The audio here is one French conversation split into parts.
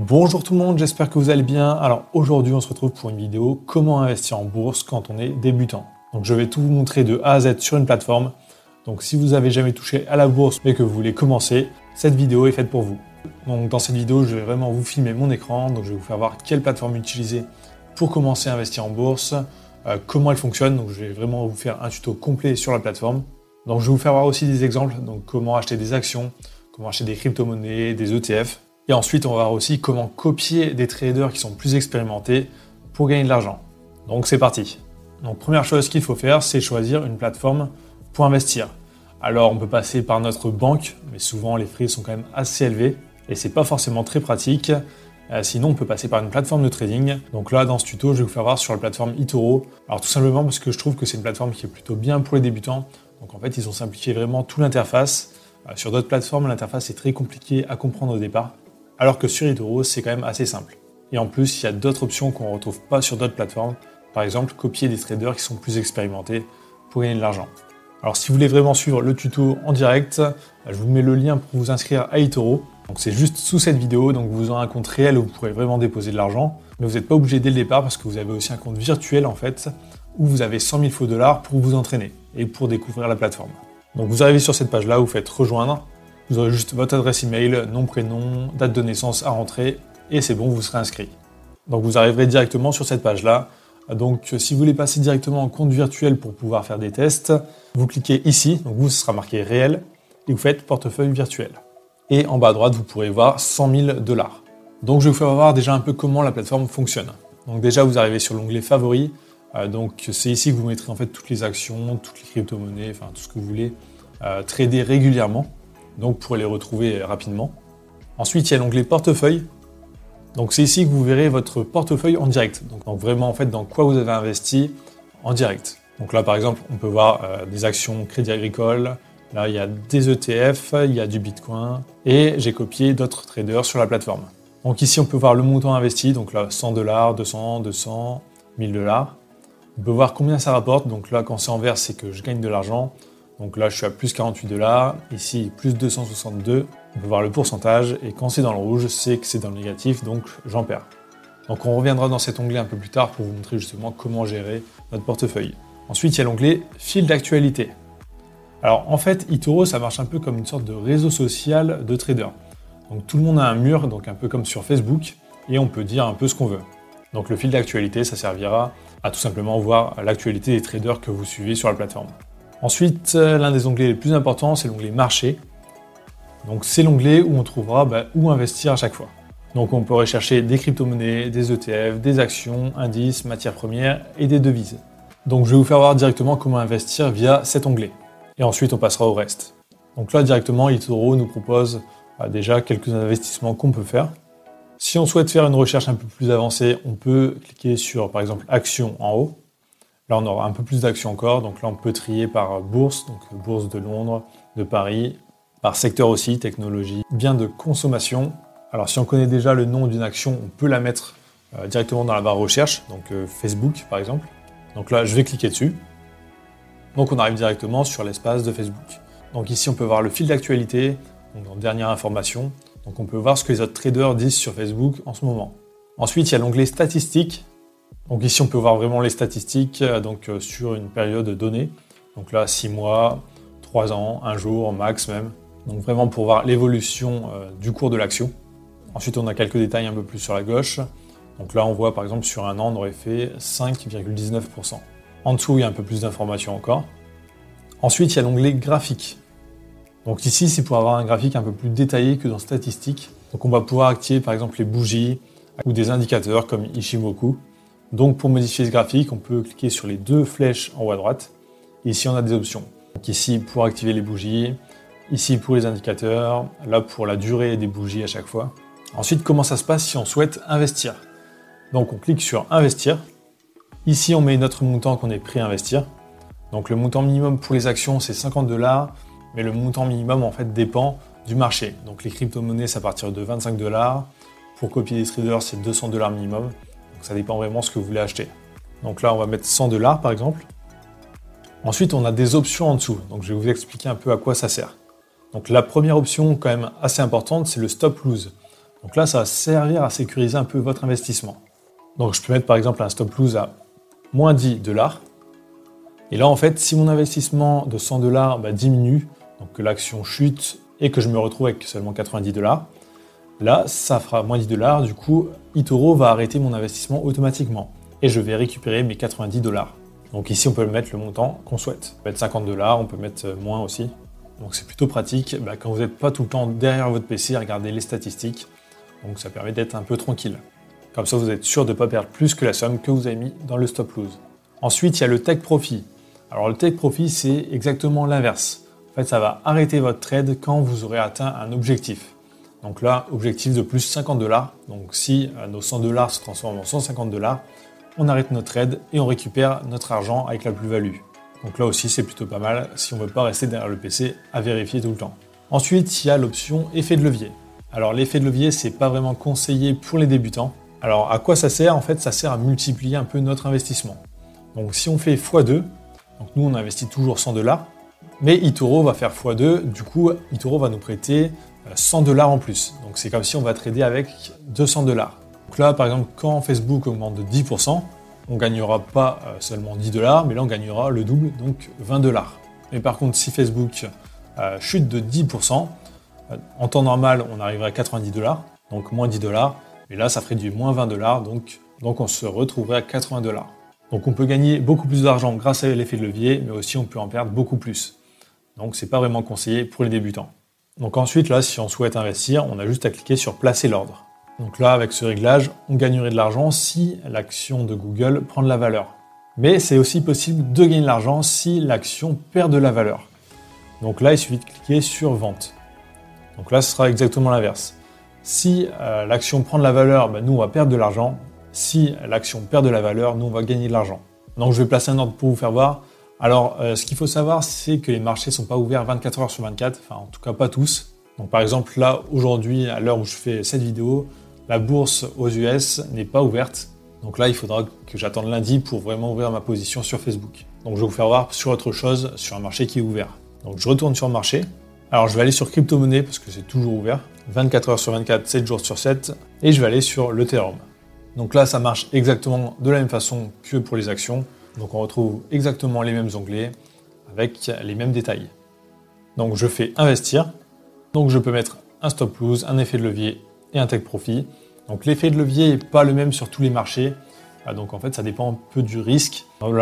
Bonjour tout le monde, j'espère que vous allez bien. Alors aujourd'hui on se retrouve pour une vidéo comment investir en bourse quand on est débutant. Donc je vais tout vous montrer de A à Z sur une plateforme. Donc si vous n'avez jamais touché à la bourse mais que vous voulez commencer, cette vidéo est faite pour vous. Donc dans cette vidéo je vais vraiment vous filmer mon écran, donc je vais vous faire voir quelle plateforme utiliser pour commencer à investir en bourse, comment elle fonctionne. Donc je vais vraiment vous faire un tuto complet sur la plateforme. Donc je vais vous faire voir aussi des exemples, donc comment acheter des actions, comment acheter des crypto-monnaies, des ETF. Et ensuite, on va voir aussi comment copier des traders qui sont plus expérimentés pour gagner de l'argent. Donc c'est parti. Donc première chose qu'il faut faire, c'est choisir une plateforme pour investir. Alors on peut passer par notre banque, mais souvent les frais sont quand même assez élevés et c'est pas forcément très pratique. Sinon, on peut passer par une plateforme de trading. Donc là, dans ce tuto, je vais vous faire voir sur la plateforme eToro. Alors tout simplement parce que je trouve que c'est une plateforme qui est plutôt bien pour les débutants. Donc en fait, ils ont simplifié vraiment toute l'interface. Sur d'autres plateformes, l'interface est très compliquée à comprendre au départ. Alors que sur eToro, c'est quand même assez simple. Et en plus, il y a d'autres options qu'on ne retrouve pas sur d'autres plateformes. Par exemple, copier des traders qui sont plus expérimentés pour gagner de l'argent. Alors si vous voulez vraiment suivre le tuto en direct, je vous mets le lien pour vous inscrire à eToro. Donc c'est juste sous cette vidéo, donc vous aurez un compte réel où vous pourrez vraiment déposer de l'argent. Mais vous n'êtes pas obligé dès le départ parce que vous avez aussi un compte virtuel en fait, où vous avez 100 000 faux dollars pour vous entraîner et pour découvrir la plateforme. Donc vous arrivez sur cette page-là, vous faites rejoindre. Vous aurez juste votre adresse email, nom, prénom, date de naissance à rentrer et c'est bon, vous serez inscrit. Donc vous arriverez directement sur cette page-là. Donc si vous voulez passer directement en compte virtuel pour pouvoir faire des tests, vous cliquez ici, donc vous, ce sera marqué réel et vous faites portefeuille virtuel. Et en bas à droite, vous pourrez voir 100 000 dollars. Donc je vais vous faire voir déjà un peu comment la plateforme fonctionne. Donc déjà, vous arrivez sur l'onglet favoris. Donc c'est ici que vous mettrez en fait toutes les actions, toutes les crypto-monnaies, enfin tout ce que vous voulez trader régulièrement. Donc pour les retrouver rapidement. Ensuite, il y a l'onglet portefeuille. Donc c'est ici que vous verrez votre portefeuille en direct. Donc vraiment en fait dans quoi vous avez investi en direct. Donc là par exemple, on peut voir des actions Crédit Agricole. Là il y a des ETF, il y a du Bitcoin et j'ai copié d'autres traders sur la plateforme. Donc ici on peut voir le montant investi. Donc là 100 dollars, 200, 200, 1000 dollars. On peut voir combien ça rapporte. Donc là quand c'est en vert, c'est que je gagne de l'argent. Donc là, je suis à plus 48 dollars, ici plus 262, on peut voir le pourcentage, et quand c'est dans le rouge, c'est que c'est dans le négatif, donc j'en perds. Donc on reviendra dans cet onglet un peu plus tard pour vous montrer justement comment gérer notre portefeuille. Ensuite, il y a l'onglet fil d'actualité. Alors en fait, eToro, ça marche un peu comme une sorte de réseau social de traders. Donc tout le monde a un mur, donc un peu comme sur Facebook, et on peut dire un peu ce qu'on veut. Donc le fil d'actualité, ça servira à tout simplement voir l'actualité des traders que vous suivez sur la plateforme. Ensuite, l'un des onglets les plus importants, c'est l'onglet marché. Donc c'est l'onglet où on trouvera où investir à chaque fois. Donc on peut rechercher des crypto-monnaies, des ETF, des actions, indices, matières premières et des devises. Donc je vais vous faire voir directement comment investir via cet onglet. Et ensuite on passera au reste. Donc là directement, eToro nous propose déjà quelques investissements qu'on peut faire. Si on souhaite faire une recherche un peu plus avancée, on peut cliquer sur par exemple actions en haut. Là, on aura un peu plus d'actions encore. Donc là, on peut trier par bourse, donc bourse de Londres, de Paris, par secteur aussi, technologie, biens de consommation. Alors, si on connaît déjà le nom d'une action, on peut la mettre directement dans la barre recherche, donc Facebook par exemple. Donc là, je vais cliquer dessus. Donc, on arrive directement sur l'espace de Facebook. Donc ici, on peut voir le fil d'actualité, donc en dernière information. Donc, on peut voir ce que les autres traders disent sur Facebook en ce moment. Ensuite, il y a l'onglet statistiques. Donc ici, on peut voir vraiment les statistiques sur une période donnée. Donc là, 6 mois, 3 ans, 1 jour, max même. Donc vraiment pour voir l'évolution du cours de l'action. Ensuite, on a quelques détails un peu plus sur la gauche. Donc là, on voit par exemple sur un an, on aurait fait 5,19%. En dessous, il y a un peu plus d'informations encore. Ensuite, il y a l'onglet graphique. Donc ici, c'est pour avoir un graphique un peu plus détaillé que dans statistiques. Donc on va pouvoir activer par exemple les bougies ou des indicateurs comme Ichimoku. Donc pour modifier ce graphique, on peut cliquer sur les deux flèches en haut à droite. Et ici, on a des options. Donc ici, pour activer les bougies. Ici, pour les indicateurs. Là, pour la durée des bougies à chaque fois. Ensuite, comment ça se passe si on souhaite investir? Donc on clique sur investir. Ici, on met notre montant qu'on est prêt à investir. Donc le montant minimum pour les actions, c'est 50 dollars. Mais le montant minimum, en fait, dépend du marché. Donc les crypto-monnaies, c'est à partir de 25 dollars. Pour copier des traders, c'est 200 dollars minimum. Donc ça dépend vraiment de ce que vous voulez acheter. Donc là, on va mettre 100 dollars par exemple. Ensuite, on a des options en dessous. Donc je vais vous expliquer un peu à quoi ça sert. Donc la première option, quand même assez importante, c'est le stop lose. Donc là, ça va servir à sécuriser un peu votre investissement. Donc je peux mettre par exemple un stop loss à moins 10 $. Et là, en fait, si mon investissement de 100 $ diminue, donc que l'action chute et que je me retrouve avec seulement 90 $, là, ça fera moins 10 $. Du coup, eToro va arrêter mon investissement automatiquement et je vais récupérer mes 90 $. Donc ici, on peut mettre le montant qu'on souhaite. On peut mettre 50 $, on peut mettre moins aussi. Donc c'est plutôt pratique quand vous n'êtes pas tout le temps derrière votre PC à regarder les statistiques. Donc ça permet d'être un peu tranquille. Comme ça, vous êtes sûr de ne pas perdre plus que la somme que vous avez mis dans le stop loss. Ensuite, il y a le take profit. Alors le take profit, c'est exactement l'inverse. En fait, ça va arrêter votre trade quand vous aurez atteint un objectif. Donc là, objectif de plus 50 $. Donc si nos 100 $ se transforment en 150 $, on arrête notre trade et on récupère notre argent avec la plus-value. Donc là aussi, c'est plutôt pas mal si on ne veut pas rester derrière le PC à vérifier tout le temps. Ensuite, il y a l'option effet de levier. Alors l'effet de levier, c'est pas vraiment conseillé pour les débutants. Alors à quoi ça sert? En fait, ça sert à multiplier un peu notre investissement. Donc si on fait x2, donc nous on investit toujours 100 $, mais eToro va faire x2, du coup eToro va nous prêter 100 $ en plus. Donc c'est comme si on va trader avec 200 $. Donc là par exemple, quand Facebook augmente de 10%, on ne gagnera pas seulement 10 $, mais là on gagnera le double, donc 20 $. Mais par contre, si Facebook chute de 10%, en temps normal, on arriverait à 90 $, donc moins 10 $, et là ça ferait du moins 20 $, donc on se retrouverait à 80 $. Donc on peut gagner beaucoup plus d'argent grâce à l'effet de levier, mais aussi on peut en perdre beaucoup plus. Donc c'est pas vraiment conseillé pour les débutants. Donc ensuite, là, si on souhaite investir, on a juste à cliquer sur placer l'ordre. Donc là, avec ce réglage, on gagnerait de l'argent si l'action de Google prend de la valeur. Mais c'est aussi possible de gagner de l'argent si l'action perd de la valeur. Donc là, il suffit de cliquer sur vente. Donc là, ce sera exactement l'inverse. Si l'action prend de la valeur, nous, on va perdre de l'argent. Si l'action perd de la valeur, nous, on va gagner de l'argent. Donc je vais placer un ordre pour vous faire voir. Alors, ce qu'il faut savoir, c'est que les marchés ne sont pas ouverts 24 heures sur 24, enfin en tout cas pas tous. Donc par exemple, là, aujourd'hui, à l'heure où je fais cette vidéo, la bourse aux US n'est pas ouverte. Donc là, il faudra que j'attende lundi pour vraiment ouvrir ma position sur Facebook. Donc je vais vous faire voir sur autre chose, sur un marché qui est ouvert. Donc je retourne sur le marché. Alors je vais aller sur crypto-monnaie parce que c'est toujours ouvert, 24 heures sur 24, 7 jours sur 7, et je vais aller sur l'Ethereum. Donc là, ça marche exactement de la même façon que pour les actions. Donc on retrouve exactement les mêmes onglets avec les mêmes détails. Donc je fais investir. Donc je peux mettre un stop loss, un effet de levier et un take profit. Donc l'effet de levier n'est pas le même sur tous les marchés. Donc en fait, ça dépend un peu du risque. Donc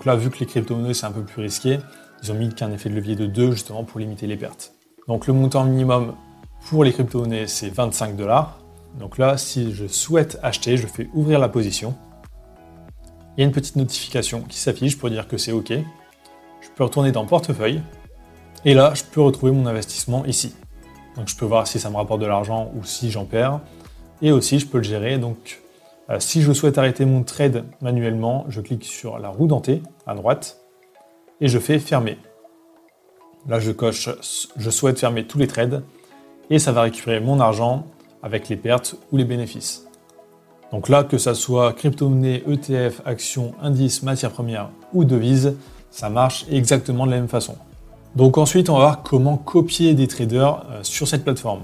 là, vu que les crypto-monnaies, c'est un peu plus risqué, ils ont mis qu'un effet de levier de 2 justement pour limiter les pertes. Donc le montant minimum pour les crypto-monnaies, c'est 25 $. Donc là, si je souhaite acheter, je fais ouvrir la position. Il y a une petite notification qui s'affiche pour dire que c'est OK. Je peux retourner dans portefeuille. Et là, je peux retrouver mon investissement ici. Donc je peux voir si ça me rapporte de l'argent ou si j'en perds. Et aussi, je peux le gérer. Donc si je souhaite arrêter mon trade manuellement, je clique sur la roue dentée à droite et je fais fermer. Là, je coche « Je souhaite fermer tous les trades » et ça va récupérer mon argent avec les pertes ou les bénéfices. Donc là, que ça soit crypto-monnaie, ETF, actions, indices, matières premières ou devises, ça marche exactement de la même façon. Donc ensuite, on va voir comment copier des traders sur cette plateforme.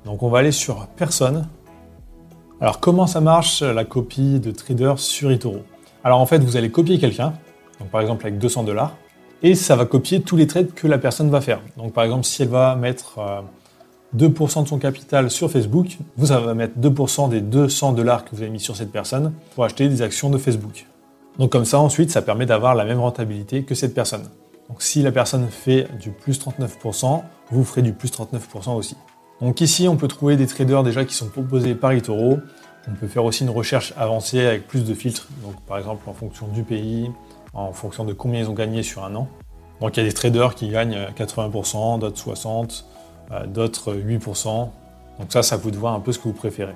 Donc on va aller sur Personne. Alors comment ça marche la copie de traders sur eToro? Alors en fait, vous allez copier quelqu'un, donc par exemple avec 200 $, et ça va copier tous les trades que la personne va faire. Donc par exemple, si elle va mettre 2% de son capital sur Facebook, vous allez mettre 2% des 200 $ que vous avez mis sur cette personne pour acheter des actions de Facebook. Donc comme ça, ensuite, ça permet d'avoir la même rentabilité que cette personne. Donc si la personne fait du plus 39%, vous ferez du plus 39% aussi. Donc ici, on peut trouver des traders déjà qui sont proposés par eToro. On peut faire aussi une recherche avancée avec plus de filtres. Donc par exemple, en fonction du pays, en fonction de combien ils ont gagné sur un an. Donc il y a des traders qui gagnent 80%, d'autres 60%, d'autres 8%. Donc ça vous de voir un peu ce que vous préférez.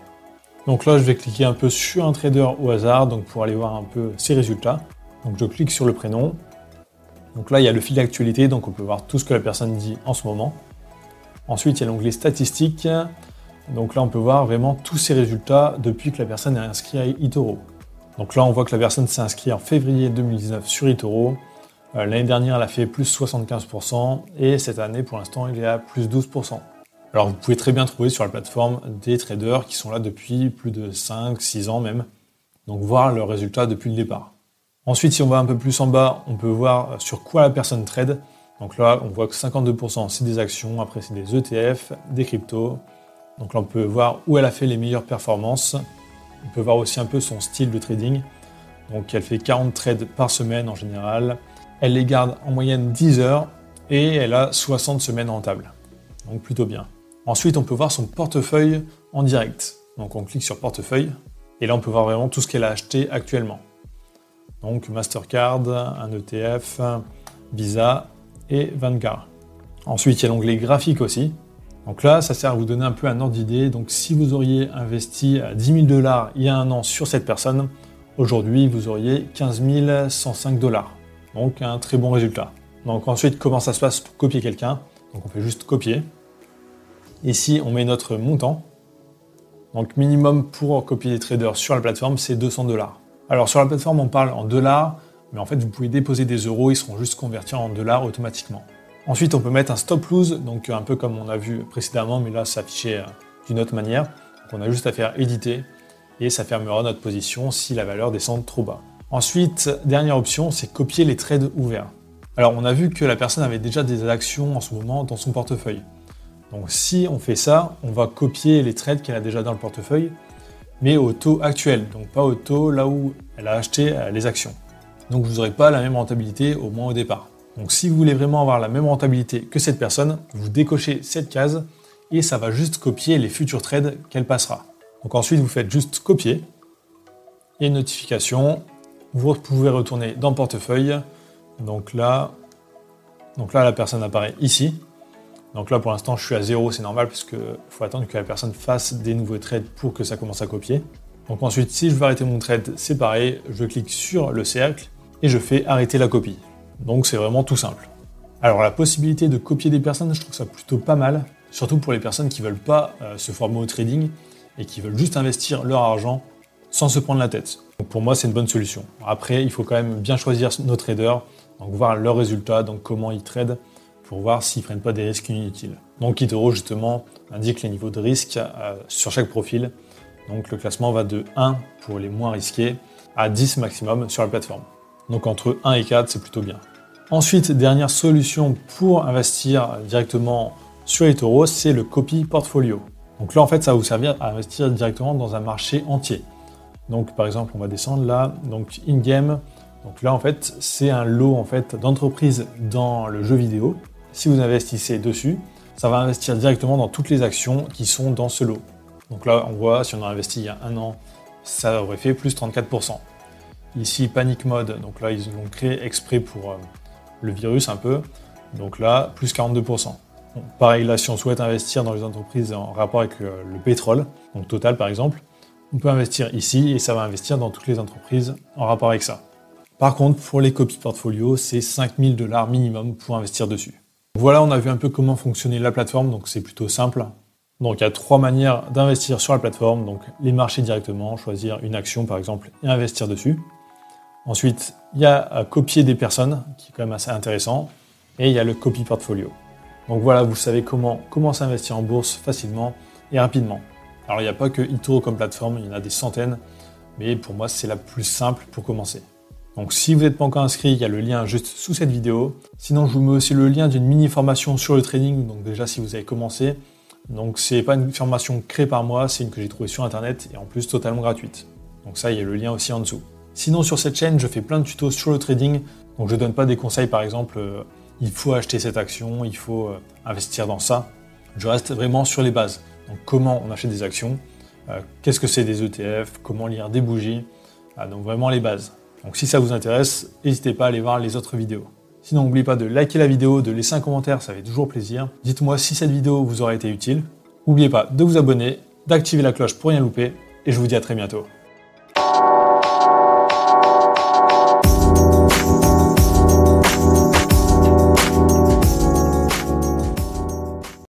Donc là, je vais cliquer un peu sur un trader au hasard donc pour aller voir un peu ses résultats. Donc je clique sur le prénom. Donc là, il y a le fil d'actualité, donc on peut voir tout ce que la personne dit en ce moment. Ensuite, il y a l'onglet statistiques. Donc là, on peut voir vraiment tous ses résultats depuis que la personne est inscrite à eToro. Donc là, on voit que la personne s'est inscrite en février 2019 sur eToro. L'année dernière, elle a fait plus 75% et cette année, pour l'instant, il est à plus 12%. Alors vous pouvez très bien trouver sur la plateforme des traders qui sont là depuis plus de 5-6 ans même, donc voir leurs résultats depuis le départ. Ensuite, si on va un peu plus en bas, on peut voir sur quoi la personne trade. Donc là, on voit que 52% c'est des actions, après c'est des ETF, des cryptos. Donc là, on peut voir où elle a fait les meilleures performances. On peut voir aussi un peu son style de trading. Donc elle fait 40 trades par semaine en général. Elle les garde en moyenne 10 heures et elle a 60 semaines rentables. Donc plutôt bien. Ensuite, on peut voir son portefeuille en direct. Donc on clique sur portefeuille et là, on peut voir vraiment tout ce qu'elle a acheté actuellement. Donc Mastercard, un ETF, Visa et Vanguard. Ensuite, il y a l'onglet graphique aussi. Donc là, ça sert à vous donner un peu un ordre d'idée. Donc si vous auriez investi 10 000 $ il y a un an sur cette personne, aujourd'hui, vous auriez 15 105 $. Donc un très bon résultat. Donc ensuite, comment ça se passe pour copier quelqu'un? Donc on fait juste copier. Ici, on met notre montant. Donc minimum pour copier les traders sur la plateforme, c'est 200 $. Alors sur la plateforme, on parle en dollars, mais en fait, vous pouvez déposer des euros, ils seront juste convertis en dollars automatiquement. Ensuite, on peut mettre un stop lose, donc un peu comme on a vu précédemment, mais là, c'est affiché d'une autre manière. Donc on a juste à faire éditer et ça fermera notre position si la valeur descend trop bas. Ensuite, dernière option, c'est copier les trades ouverts. Alors on a vu que la personne avait déjà des actions en ce moment dans son portefeuille. Donc si on fait ça, on va copier les trades qu'elle a déjà dans le portefeuille, mais au taux actuel, donc pas au taux là où elle a acheté les actions. Donc vous n'aurez pas la même rentabilité au moins au départ. Donc si vous voulez vraiment avoir la même rentabilité que cette personne, vous décochez cette case et ça va juste copier les futurs trades qu'elle passera. Donc ensuite vous faites juste copier et notification. Vous pouvez retourner dans portefeuille. Donc là la personne apparaît ici. Donc là pour l'instant je suis à 0, c'est normal parce qu'il faut attendre que la personne fasse des nouveaux trades pour que ça commence à copier. Donc ensuite si je veux arrêter mon trade, c'est pareil, je clique sur le cercle et je fais arrêter la copie. Donc c'est vraiment tout simple. Alors la possibilité de copier des personnes, je trouve ça plutôt pas mal, surtout pour les personnes qui ne veulent pas se former au trading et qui veulent juste investir leur argent sans se prendre la tête. Donc pour moi c'est une bonne solution. Après il faut quand même bien choisir nos traders, donc voir leurs résultats, donc comment ils tradent, pour voir s'ils ne prennent pas des risques inutiles. Donc eToro justement indique les niveaux de risque sur chaque profil. Donc le classement va de 1 pour les moins risqués à 10 maximum sur la plateforme. Donc entre 1 et 4, c'est plutôt bien. Ensuite, dernière solution pour investir directement sur eToro, c'est le copy portfolio. Donc là, en fait, ça va vous servir à investir directement dans un marché entier. Donc par exemple, on va descendre là, donc in-game. Donc là, en fait, c'est un lot d'entreprises dans le jeu vidéo. Si vous investissez dessus, ça va investir directement dans toutes les actions qui sont dans ce lot. Donc là, on voit, si on a investi il y a un an, ça aurait fait plus 34%. Ici, Panic Mode, donc là, ils l'ont créé exprès pour le virus un peu. Donc là, plus 42%. Bon, pareil, là, si on souhaite investir dans les entreprises en rapport avec le pétrole, donc Total par exemple, on peut investir ici et ça va investir dans toutes les entreprises en rapport avec ça. Par contre, pour les copies portfolio, c'est 5 000 $ minimum pour investir dessus. Voilà, on a vu un peu comment fonctionnait la plateforme, donc c'est plutôt simple. Donc il y a 3 manières d'investir sur la plateforme, donc les marchés directement, choisir une action par exemple et investir dessus. Ensuite, il y a copier des personnes, qui est quand même assez intéressant, et il y a le copy portfolio. Donc voilà, vous savez comment s'investir en bourse facilement et rapidement. Alors il n'y a pas que eToro comme plateforme, il y en a des centaines, mais pour moi c'est la plus simple pour commencer. Donc si vous n'êtes pas encore inscrit, il y a le lien juste sous cette vidéo. Sinon je vous mets aussi le lien d'une mini formation sur le trading, donc déjà si vous avez commencé. Donc c'est pas une formation créée par moi, c'est une que j'ai trouvée sur internet et en plus totalement gratuite. Donc ça, il y a le lien aussi en dessous. Sinon sur cette chaîne, je fais plein de tutos sur le trading, donc je donne pas des conseils par exemple, il faut acheter cette action, il faut investir dans ça. Je reste vraiment sur les bases. Donc comment on achète des actions, qu'est-ce que c'est des ETF, comment lire des bougies, donc vraiment les bases. Donc si ça vous intéresse, n'hésitez pas à aller voir les autres vidéos. Sinon, n'oubliez pas de liker la vidéo, de laisser un commentaire, ça fait toujours plaisir. Dites-moi si cette vidéo vous aura été utile. N'oubliez pas de vous abonner, d'activer la cloche pour rien louper, et je vous dis à très bientôt.